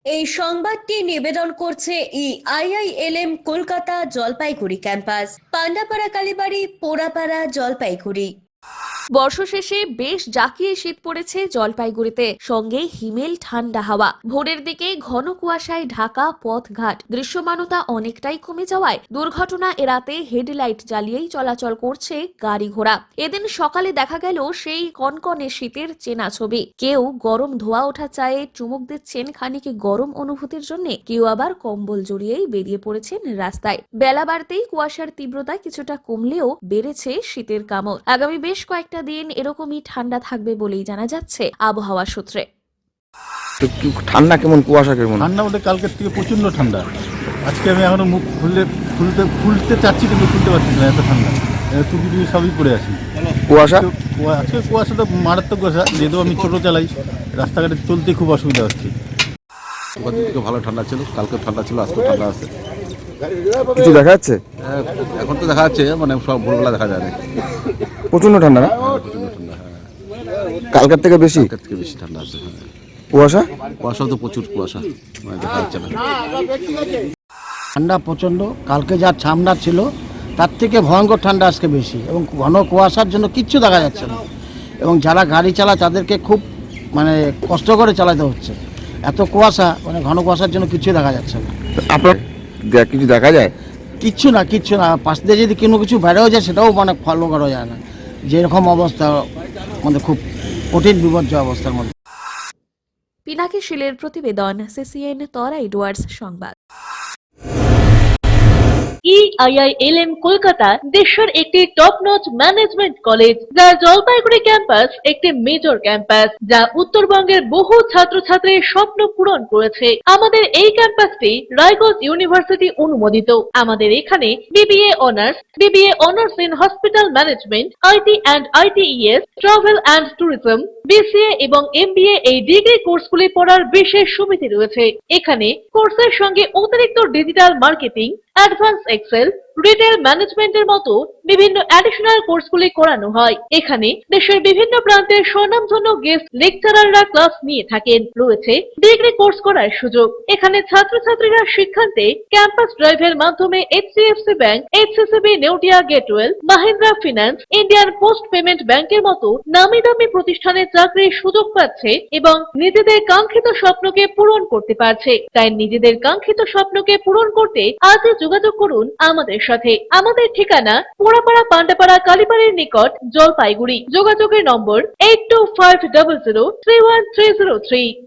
এই সংবাদটি নিবেদন করছে আইআইএলএম কলকাতা জলপাইগুড়ি ক্যাম্পাস, পান্ডাপাড়া কালীবাড়ি, পোড়াপাড়া, জলপাইগুড়ি। বর্ষশেষে বেশ জাঁকিয়ে শীত পড়েছে জলপাইগুড়িতে, সঙ্গে হিমেল ঠান্ডা হাওয়া। ভোরের দিকে ঘন কুয়াশায় ঢাকা পথঘাট, দৃশ্যমানতা অনেকটাই কমে যাওয়ায় দুর্ঘটনা এড়াতে হেডলাইট জ্বালিয়েই চলাচল করছে গাড়ি ঘোড়া। এদিন সকালে দেখা গেল সেই কনকনে শীতের চেনা ছবি। কেউ গরম ধোয়া ওঠা চায়ে চুমুক দিচ্ছেন খানিক গরম অনুভূতির জন্য, কেউ আবার কম্বল জড়িয়েই বেরিয়ে পড়েছেন রাস্তায়। বেলা বাড়তেই কুয়াশার তীব্রতা কিছুটা কমলেও বেড়েছে শীতের কামড়। আগামী বেশ কয়েকটা দিন এরকমই ঠান্ডা থাকবে বলেই জানা যাচ্ছে আবহাওয়া সূত্রে। তো ঠান্ডা কেমন, কুয়াশা কেমন? ঠান্ডা বলতে কালকের থেকে প্রচণ্ড ঠান্ডা। আজকে আমি এখনো মুখ খুলতে চাচ্ছি কিন্তু খুলতে পারছি না, এত ঠান্ডা। টুপি টুপি সবই পরে আছি। কুয়াশা আজকে কুয়াশা তো মারাত্মক কুয়াশা, যেহেতু আমি টোটো চালাই, রাস্তাঘাটে চলতে খুব অসুবিধা হচ্ছে। গতদিন থেকে ভালো ঠান্ডা ছিল, কালকে ঠান্ডা ছিল, আজকে ঠান্ডা আছে। কিছু দেখা যাচ্ছে? এখন তো দেখা যাচ্ছে, মানে সব ভোরবেলা দেখা যায় না। প্রচন্ড ঠান্ডা না? প্রচণ্ড ঠান্ডা, হ্যাঁ। কালকের থেকে বেশি কালকের থেকে বেশি ঠান্ডা আছে, হ্যাঁ। কুয়াশা? কুয়াশাও তো প্রচুর কুয়াশা, মানে দেখা যাচ্ছে না। ঠান্ডা প্রচণ্ড, কালকে যা ঠান্ডা ছিল তার থেকে ভয়ঙ্কর ঠান্ডা আজকে বেশি, এবং ঘন কুয়াশার জন্য কিচ্ছু দেখা যাচ্ছে না, এবং যারা গাড়ি চালায় তাদেরকে খুব মানে কষ্ট করে চালাতে হচ্ছে। এত কুয়াশা, মানে ঘন কুয়াশার জন্য কিচ্ছু দেখা যাচ্ছে না। আপনার কিছু দেখা যায়? কিচ্ছু না, পাশ দিয়ে যদি কোনো কিছু বেড়েও যায় সেটাও মানে ফলো করা যায় না, যেরকম অবস্থা, মানে খুব কঠিন বিপর্যয় অবস্থার মধ্যে। পিনাকি শিলের প্রতিবেদন, সিসিএন তরা এডওয়ার্ডস সংবাদ। আইআইএলএম কলকাতা দেশের একটি টপ নচ ম্যানেজমেন্ট কলেজ, যা জলপাইগুড়ি ক্যাম্পাস একটি মেজর ক্যাম্পাস, যা উত্তরবঙ্গের বহু ছাত্রছাত্রীর স্বপ্ন পূরণ করেছে। আমাদের এই ক্যাম্পাসটি রায়গঞ্জ ইউনিভার্সিটি অনুমোদিত। আমাদের এখানে BBA honours in hospital management, IT and ITES, travel and tourism, BCA এবং এমবিএ এই ডিগ্রি কোর্সগুলি পড়ার বিশেষ সুবিধা রয়েছে। এখানে কোর্সের সঙ্গে অতিরিক্ত digital marketing, advance Excel, retail ম্যানেজমেন্টের মতো বিভিন্ন অ্যাডিশনাল কোর্সগুলি করানো হয়। এখানে দেশের বিভিন্ন প্রান্তের স্বনামধন্য গেস্ট লেকচারাররা ক্লাস নিয়ে থাকেন। রয়েছে ডিগ্রি কোর্স করার সুযোগ। এখানে ছাত্রছাত্রীরা শিক্ষান্তে ক্যাম্পাস ড্রাইভের মাধ্যমে HDFC bank, এইচসিসিবি Neotia Getwell, Mahindra finance, Indian post payment ব্যাংকের মতো নামি দামি প্রতিষ্ঠানে চাকরির সুযোগ পাচ্ছে এবং নিজেদের কাঙ্ক্ষিত স্বপ্নকে পূরণ করতে পারছে। তাই নিজেদের কাঙ্ক্ষিত স্বপ্নকে পূরণ করতে আজই যোগাযোগ করুন আমাদের সাথে। আমাদের ঠিকানা পোড়াপাড়া, পান্ডাপাড়া, কালীবাড়ির নিকট, জলপাইগুড়ি। যোগাযোগের নম্বর 8250031303।